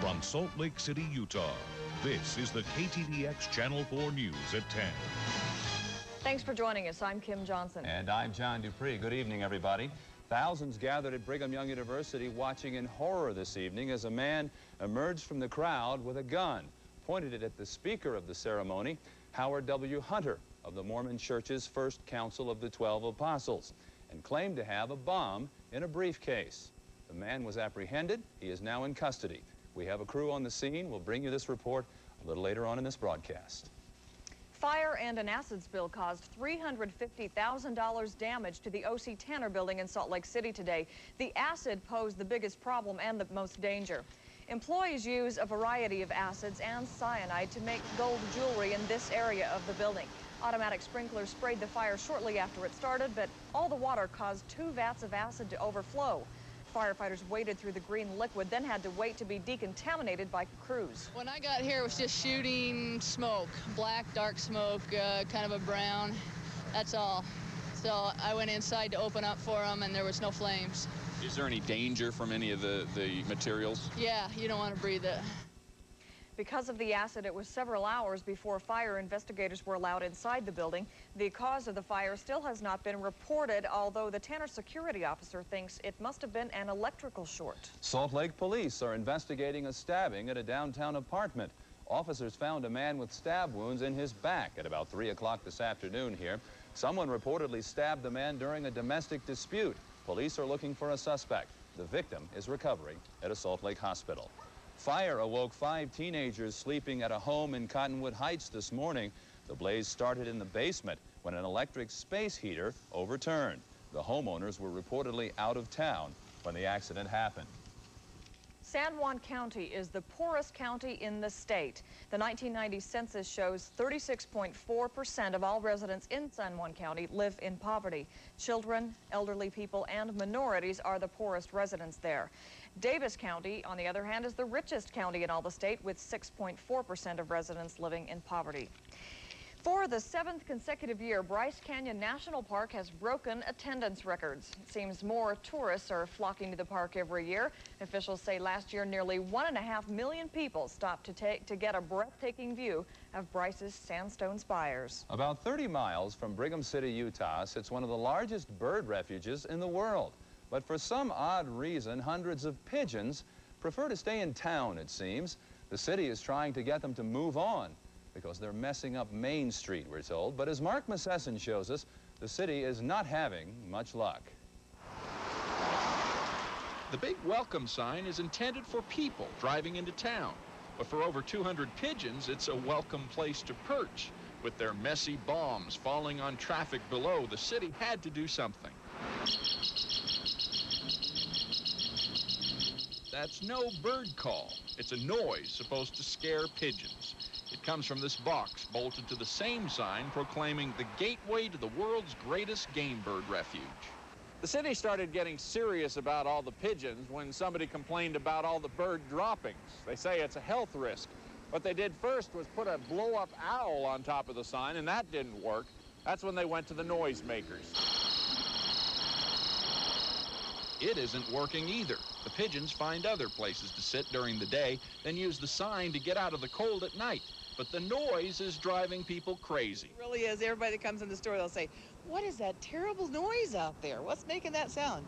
From Salt Lake City, Utah, this is the KTVX Channel 4 News at 10. Thanks for joining us. I'm Kim Johnson. And I'm John Dupree. Good evening, everybody. Thousands gathered at Brigham Young University watching in horror this evening as a man emerged from the crowd with a gun, pointed it at the speaker of the ceremony, Howard W. Hunter of the Mormon Church's First Council of the 12 Apostles, and claimed to have a bomb in a briefcase. The man was apprehended. He is now in custody. We have a crew on the scene. We'll bring you this report a little later on in this broadcast. Fire and an acid spill caused $350,000 damage to the O.C. Tanner building in Salt Lake City today. The acid posed the biggest problem and the most danger. Employees use a variety of acids and cyanide to make gold jewelry in this area of the building. Automatic sprinklers sprayed the fire shortly after it started, but all the water caused 2 vats of acid to overflow. Firefighters waded through the green liquid, then had to wait to be decontaminated by crews. When I got here, it was just shooting smoke, black, dark smoke, kind of a brown. That's all. So I went inside to open up for them, and there was no flames. Is there any danger from any of the materials? Yeah, you don't want to breathe it. Because of the acid, it was several hours before fire investigators were allowed inside the building. The cause of the fire still has not been reported, although the Tanner security officer thinks it must have been an electrical short. Salt Lake police are investigating a stabbing at a downtown apartment. Officers found a man with stab wounds in his back at about 3 o'clock this afternoon here. Someone reportedly stabbed the man during a domestic dispute. Police are looking for a suspect. The victim is recovering at a Salt Lake hospital. Fire awoke 5 teenagers sleeping at a home in Cottonwood Heights this morning. The blaze started in the basement when an electric space heater overturned. The homeowners were reportedly out of town when the accident happened. San Juan County is the poorest county in the state. The 1990 census shows 36.4% of all residents in San Juan County live in poverty. Children, elderly people, and minorities are the poorest residents there. Davis County, on the other hand, is the richest county in all the state, with 6.4% of residents living in poverty. For the 7th consecutive year, Bryce Canyon National Park has broken attendance records. It seems more tourists are flocking to the park every year. Officials say last year nearly 1.5 million people stopped to get a breathtaking view of Bryce's sandstone spires. About 30 miles from Brigham City, Utah, sits one of the largest bird refuges in the world. But for some odd reason, hundreds of pigeons prefer to stay in town, it seems. The city is trying to get them to move on because they're messing up Main Street, we're told. But as Mark Massesson shows us, the city is not having much luck. The big welcome sign is intended for people driving into town. But for over 200 pigeons, it's a welcome place to perch. With their messy bombs falling on traffic below, the city had to do something. That's no bird call. It's a noise supposed to scare pigeons. It comes from this box bolted to the same sign proclaiming the gateway to the world's greatest game bird refuge. The city started getting serious about all the pigeons when somebody complained about all the bird droppings. They say it's a health risk. What they did first was put a blow-up owl on top of the sign, and that didn't work. That's when they went to the noisemakers. It isn't working either. The pigeons find other places to sit during the day, then use the sign to get out of the cold at night. But the noise is driving people crazy. It really is. Everybody that comes in the store, they'll say, "What is that terrible noise out there? What's making that sound?"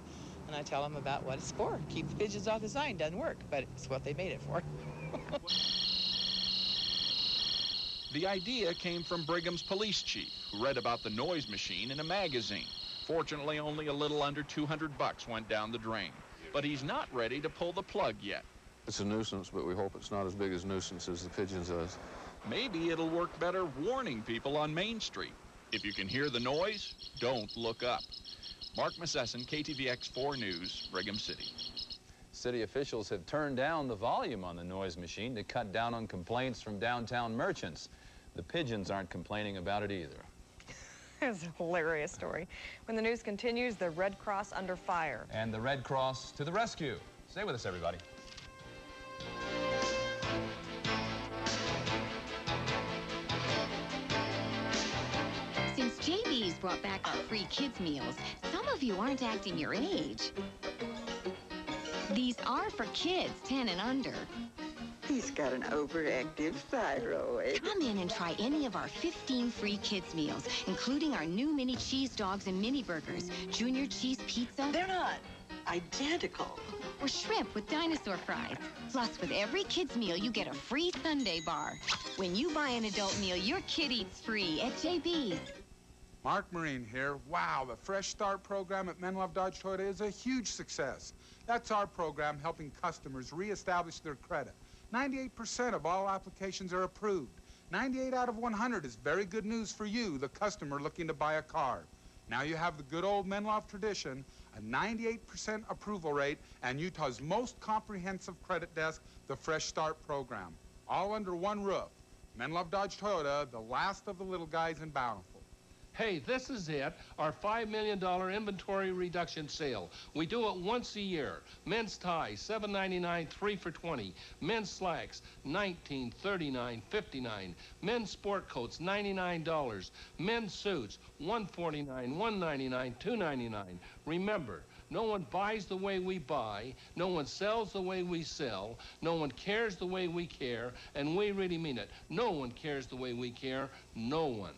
And I tell them about what it's for. Keep the pigeons off the sign. Doesn't work, but it's what they made it for. The idea came from Brigham's police chief, who read about the noise machine in a magazine. Fortunately, only a little under $200 went down the drain. But he's not ready to pull the plug yet. It's a nuisance, but we hope it's not as big a nuisance as the pigeons is. Maybe it'll work better warning people on Main Street. If you can hear the noise, don't look up. Mark Massesson, KTVX 4 News, Brigham City. City officials have turned down the volume on the noise machine to cut down on complaints from downtown merchants. The pigeons aren't complaining about it either. It's a hilarious story. When the news continues, the Red Cross under fire. And the Red Cross to the rescue. Stay with us, everybody. Since JB's brought back our free kids meals, some of you aren't acting your age. These are for kids 10 and under. He's got an overactive thyroid. Come in and try any of our 15 free kids meals, including our new mini cheese dogs and mini burgers, junior cheese pizza. They're not identical. Or shrimp with dinosaur fries. Plus, with every kids meal, you get a free Sunday bar. When you buy an adult meal, your kid eats free at JB's. Mark Marine here. Wow, the Fresh Start program at Men Love Dodge Toyota is a huge success. That's our program helping customers reestablish their credit. 98% of all applications are approved. 98 out of 100 is very good news for you, the customer looking to buy a car. Now you have the good old Men Love tradition, a 98% approval rate, and Utah's most comprehensive credit desk, the Fresh Start program. All under one roof. Men Love Dodge Toyota, the last of the little guys in Bountiful. Hey, this is it, our $5 million inventory reduction sale. We do it once a year. Men's ties, $7.99, 3 for $20. Men's slacks, $19, $39, $59. Men's sport coats, $99. Men's suits, $149, $199, $299. Remember, no one buys the way we buy, no one sells the way we sell, no one cares the way we care, and we really mean it. No one cares the way we care, no one.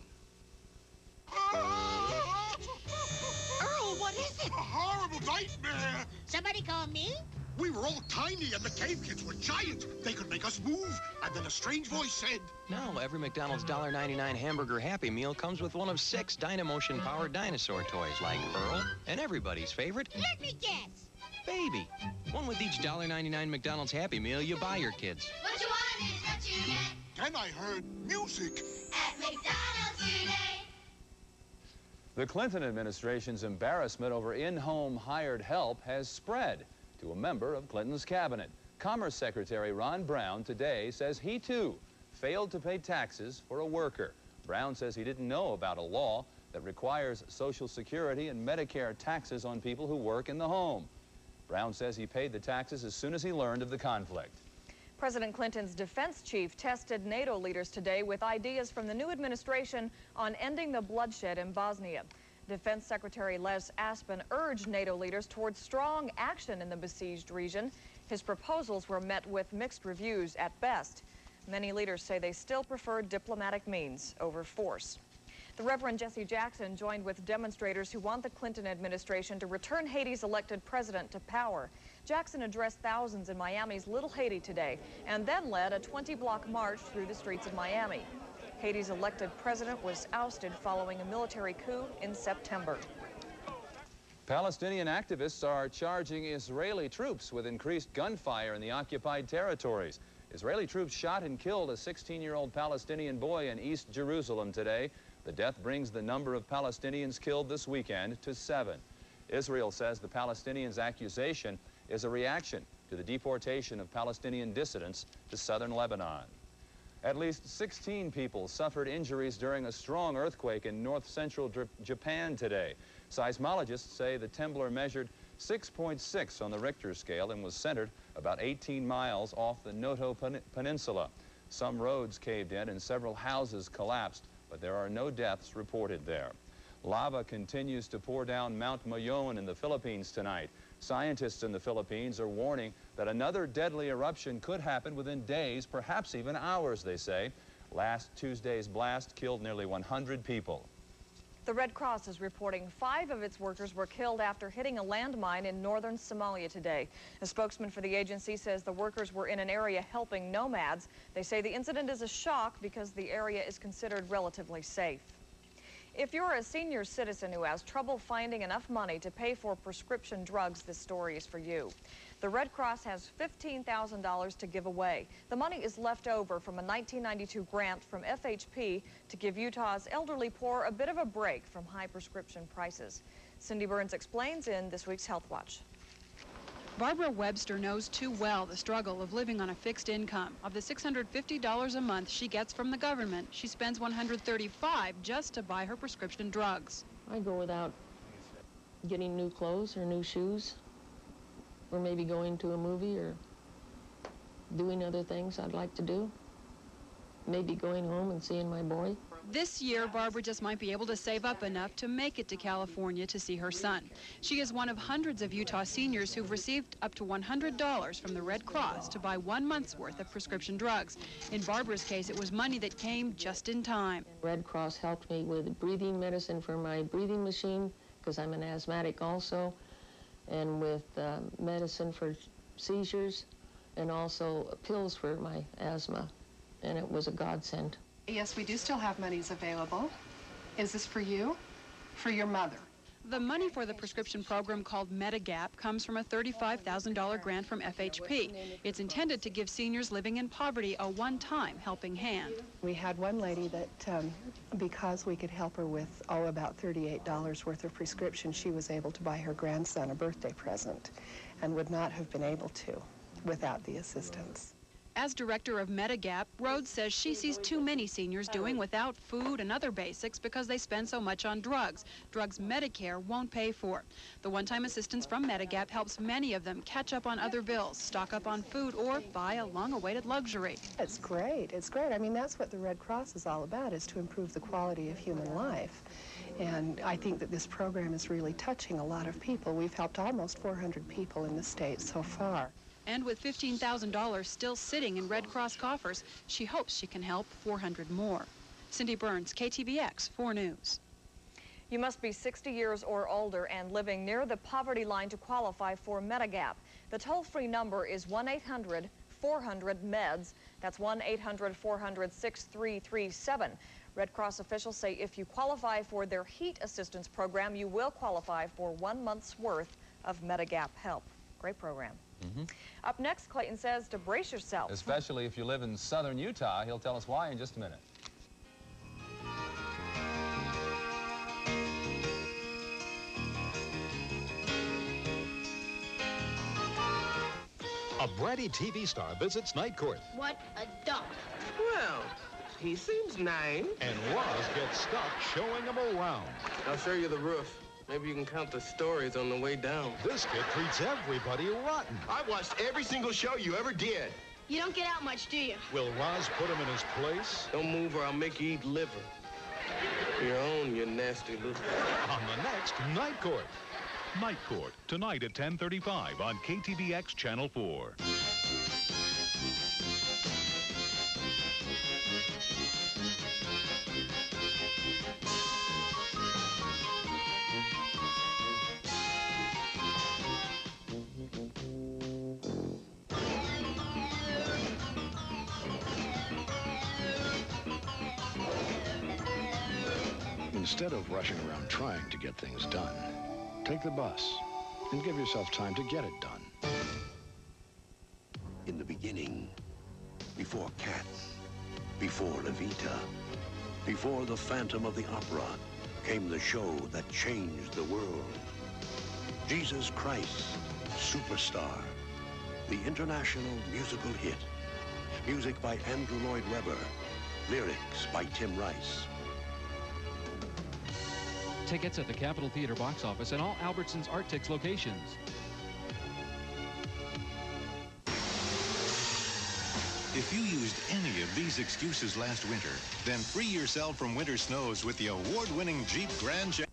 Earl, what is it? A horrible nightmare. Somebody call me? We were all tiny and the cave kids were giant. They could make us move. And then a strange voice said... Now, every McDonald's $1.99 hamburger Happy Meal comes with one of 6 Dynamotion-powered dinosaur toys like Earl and everybody's favorite... Let me guess. Baby. One with each $1.99 McDonald's Happy Meal you buy your kids. What you want is what you get. Then I heard music. At McDonald's today. The Clinton administration's embarrassment over in-home hired help has spread to a member of Clinton's cabinet. Commerce Secretary Ron Brown today says he, too, failed to pay taxes for a worker. Brown says he didn't know about a law that requires Social Security and Medicare taxes on people who work in the home. Brown says he paid the taxes as soon as he learned of the conflict. President Clinton's defense chief tested NATO leaders today with ideas from the new administration on ending the bloodshed in Bosnia. Defense Secretary Les Aspin urged NATO leaders towards strong action in the besieged region. His proposals were met with mixed reviews at best. Many leaders say they still prefer diplomatic means over force. The Reverend Jesse Jackson joined with demonstrators who want the Clinton administration to return Haiti's elected president to power. Jackson addressed thousands in Miami's Little Haiti today and then led a 20-block march through the streets of Miami. Haiti's elected president was ousted following a military coup in September. Palestinian activists are charging Israeli troops with increased gunfire in the occupied territories. Israeli troops shot and killed a 16-year-old Palestinian boy in East Jerusalem today. The death brings the number of Palestinians killed this weekend to 7. Israel says the Palestinians' accusation is a reaction to the deportation of Palestinian dissidents to southern Lebanon. At least 16 people suffered injuries during a strong earthquake in north-central Japan today. Seismologists say the tremor measured 6.6 on the Richter scale and was centered about 18 miles off the Noto Peninsula. Some roads caved in and several houses collapsed, but there are no deaths reported there. Lava continues to pour down Mount Mayon in the Philippines tonight. Scientists in the Philippines are warning that another deadly eruption could happen within days, perhaps even hours, they say. Last Tuesday's blast killed nearly 100 people. The Red Cross is reporting 5 of its workers were killed after hitting a landmine in northern Somalia today. A spokesman for the agency says the workers were in an area helping nomads. They say the incident is a shock because the area is considered relatively safe. If you're a senior citizen who has trouble finding enough money to pay for prescription drugs, this story is for you. The Red Cross has $15,000 to give away. The money is left over from a 1992 grant from FHP to give Utah's elderly poor a bit of a break from high prescription prices. Cindy Burns explains in this week's Health Watch. Barbara Webster knows too well the struggle of living on a fixed income. Of the $650 a month she gets from the government, she spends $135 just to buy her prescription drugs. I go without getting new clothes or new shoes, or maybe going to a movie or doing other things I'd like to do. Maybe going home and seeing my boy. This year, Barbara just might be able to save up enough to make it to California to see her son. She is one of hundreds of Utah seniors who've received up to $100 from the Red Cross to buy 1 month's worth of prescription drugs. In Barbara's case, it was money that came just in time. Red Cross helped me with breathing medicine for my breathing machine, because I'm an asthmatic also, and with medicine for seizures, and also pills for my asthma, and it was a godsend. Yes, we do still have monies available. Is this for you? For your mother? The money for the prescription program called Medigap comes from a $35,000 grant from FHP. It's intended to give seniors living in poverty a one-time helping hand. We had one lady that, because we could help her with, about $38 worth of prescription, she was able to buy her grandson a birthday present and would not have been able to without the assistance. As director of Medigap, Rhodes says she sees too many seniors doing without food and other basics because they spend so much on drugs Medicare won't pay for. The one-time assistance from Medigap helps many of them catch up on other bills, stock up on food, or buy a long-awaited luxury. It's great. It's great. I mean, that's what the Red Cross is all about, is to improve the quality of human life. And I think that this program is really touching a lot of people. We've helped almost 400 people in the state so far. And with $15,000 still sitting in Red Cross coffers, she hopes she can help 400 more. Cindy Burns, KTVX 4 News. You must be 60 years or older and living near the poverty line to qualify for Medigap. The toll-free number is 1-800-400-MEDS. That's 1-800-400-6337. Red Cross officials say if you qualify for their heat assistance program, you will qualify for 1 month's worth of Medigap help. Great program. Up next, Clayton says to brace yourself. Especially if you live in southern Utah. He'll tell us why in just a minute. A bratty TV star visits Night Court. What a duck. Well, he seems nice. And Roz gets stuck showing him around. I'll show you the roof. Maybe you can count the stories on the way down. This kid treats everybody rotten. I watched every single show you ever did. You don't get out much, do you? Will Roz put him in his place? Don't move or I'll make you eat liver. Your own, you nasty little... On the next Night Court. Night Court, tonight at 10:35 on KTVX Channel 4. Instead of rushing around trying to get things done, take the bus and give yourself time to get it done. In the beginning, before Cats, before Levita, before the Phantom of the Opera, came the show that changed the world. Jesus Christ, Superstar, the international musical hit. Music by Andrew Lloyd Webber, lyrics by Tim Rice. Tickets at the Capitol Theater box office and all Albertsons Arctics locations. If you used any of these excuses last winter, then free yourself from winter snows with the award-winning Jeep Grand Cherokee.